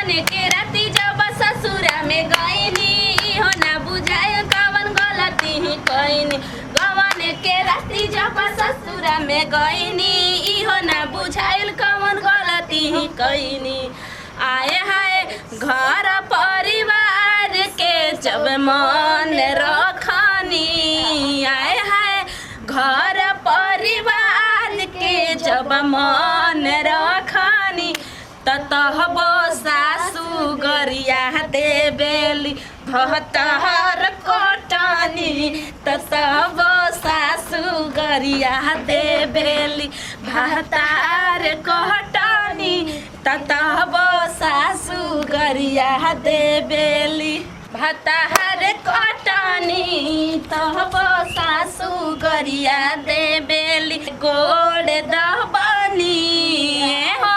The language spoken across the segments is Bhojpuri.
गवन के राती जब ससुरा में गईनी हो ना बुझाए कवन गलती ही कईनी। गवन के राती जब ससुरा में गईनी हो ना बुझाइल कवन गलती ही कईनी। आए हाय घर परिवार के जब मन रखनी, आए हाय घर परिवार के जब मन रखनी ततहबो सासु गरिया देबेली भतहर कटनी। ततहबो सासु गरिया देबेली भतार कटनी। ततहबो सासु गरिया देबेली भतार कटनी। तहबो सासु गरिया देबेली गोड़ दबनी हो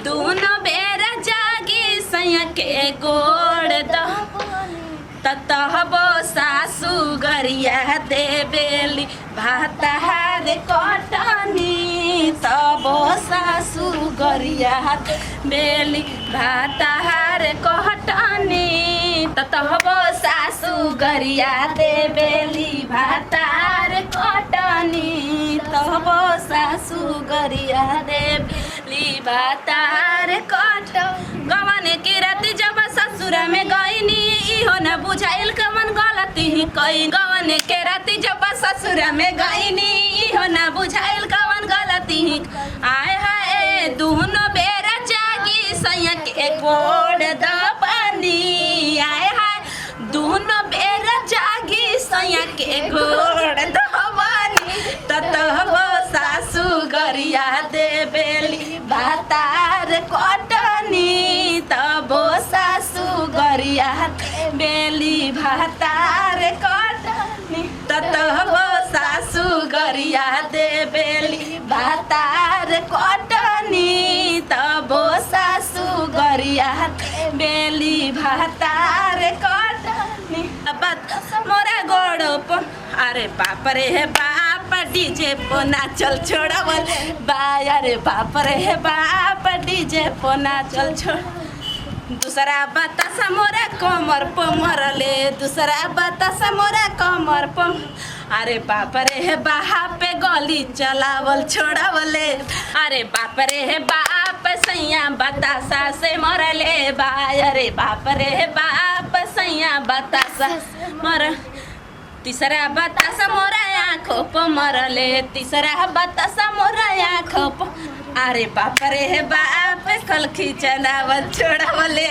दोनों बेरा जागी सैया के गोड़ दबनी। ततहबो सासु गरिया देबेली भतार कटनी। तबो सासु गरिया देबेली भतार कटनी। ततहबो सासु गरिया देबेली भतार कटनी। तहबो सासु गरिया देबेली भतार कटनी। गवन के राती जब ससुरा में गईनी इहो न बुझाइल कवन गलती ही कई। गवन के राती जब ससुरा में गईनी इहो न बुझाइल कवन गलती ही। आए हाय दोनों बेरा जागी सैया के गोड़ दबनी। आए हाय दोनों बेरा जागी सैया के गोड़ दबनी। ततहबो सासु गरिया देबेली भतार कटनी। तबो सासु गरिया देबेली भतार कटनी। ततहबो सासु गरिया देबेली भतार कटनी। तबो सासु गरिया देबेली भतार कटनी। मोरा गोड़ पर अरे बाप रे बाप डीजे पो नाचल छोड़वल बा। अरे बाप रे बाप डीजे पो नाचल छोड़। दूसरा बतासा मोरा कमर पर मरले। दूसरा बतासा मोरा कमर पर अरे बाप रे बाप गली चलावल छोड़वले। अरे बाप रे बाप सैया बतासा से मरले बा। अरे बाप रे बाप सैया बतासा मर। तीसरा बतासा मोरा आँखों पर मरले। तीसरा बतासा मोरा आँखों पर अरे बाप रे बाप खलखी चलावल छोड़ावले।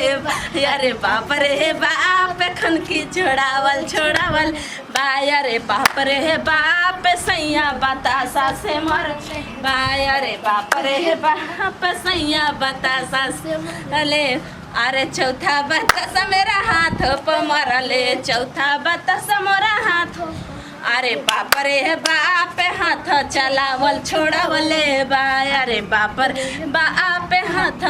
अरे बाप रे बाप खनखी छोड़ावल छोड़ावल बा। अरे बाप रे बाप सैया बतासा से मर बा। अरे बाप रे बाप सैया बतासा से मरले। अरे चौथा बतासा मेरा हाथ पर मरले। चौथा बतासा मोरा हाथ अरे बाप रे बाप हाथ चलावल छोड़ावले बा। अरे बाप रे बाप हाथ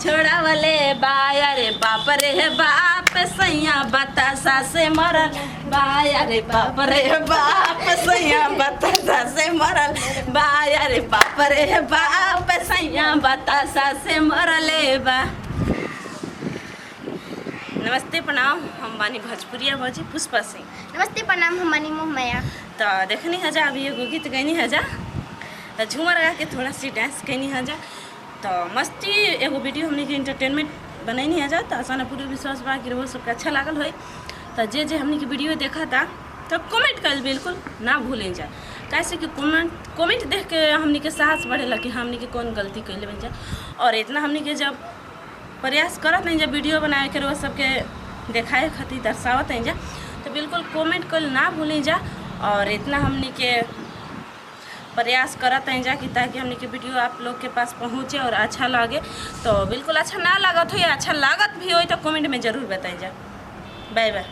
छोड़ावले बा। अरे बाप रे बाप सैया बतासा से मरल बा। अरे बाप रे बाप सैया बतासा से मरल बा। अरे बाप रे बाप सैया बतासा से मरले बा। नमस्ते प्रणाम, हम बानी भोजपुरिया भौजी पुष्पा सिंह। नमस्ते प्रणाम, हम बानी मोहमाया। तो देखनी हजा अभी एगो गीत गैनी हजा तो झूमर लगा के थोड़ा सी डांस कैनी हजा। तो मस्ती एगो वीडियो हमने के इंटरटेनमेंट बनैनी हजा। तो आसान पूरी विश्वास बा कि वो सबके अच्छा लागल हो। तो जे हमने की वीडियो देखा था तो कमेंट कर बिल्कुल ना भूलें जा। कैसे कि कमेंट देख के हमने के साहस बढ़ेला कि हमने के कौन गलती कैले बन जा। और इतना हमने के जब प्रयास करत नहीं जब वीडियो बनाए के वो सबके देखाए खातिर दर्शावत हैं जा तो बिल्कुल कमेंट कर ना भूलें जा। और इतना हमने के प्रयास करत हैं जा कि ताकि हमने के वीडियो आप लोग के पास पहुँचे और अच्छा लगे। तो बिल्कुल अच्छा ना लागत हो या अच्छा लागत भी हो तो कमेंट में ज़रूर बताएं जा। Bye by.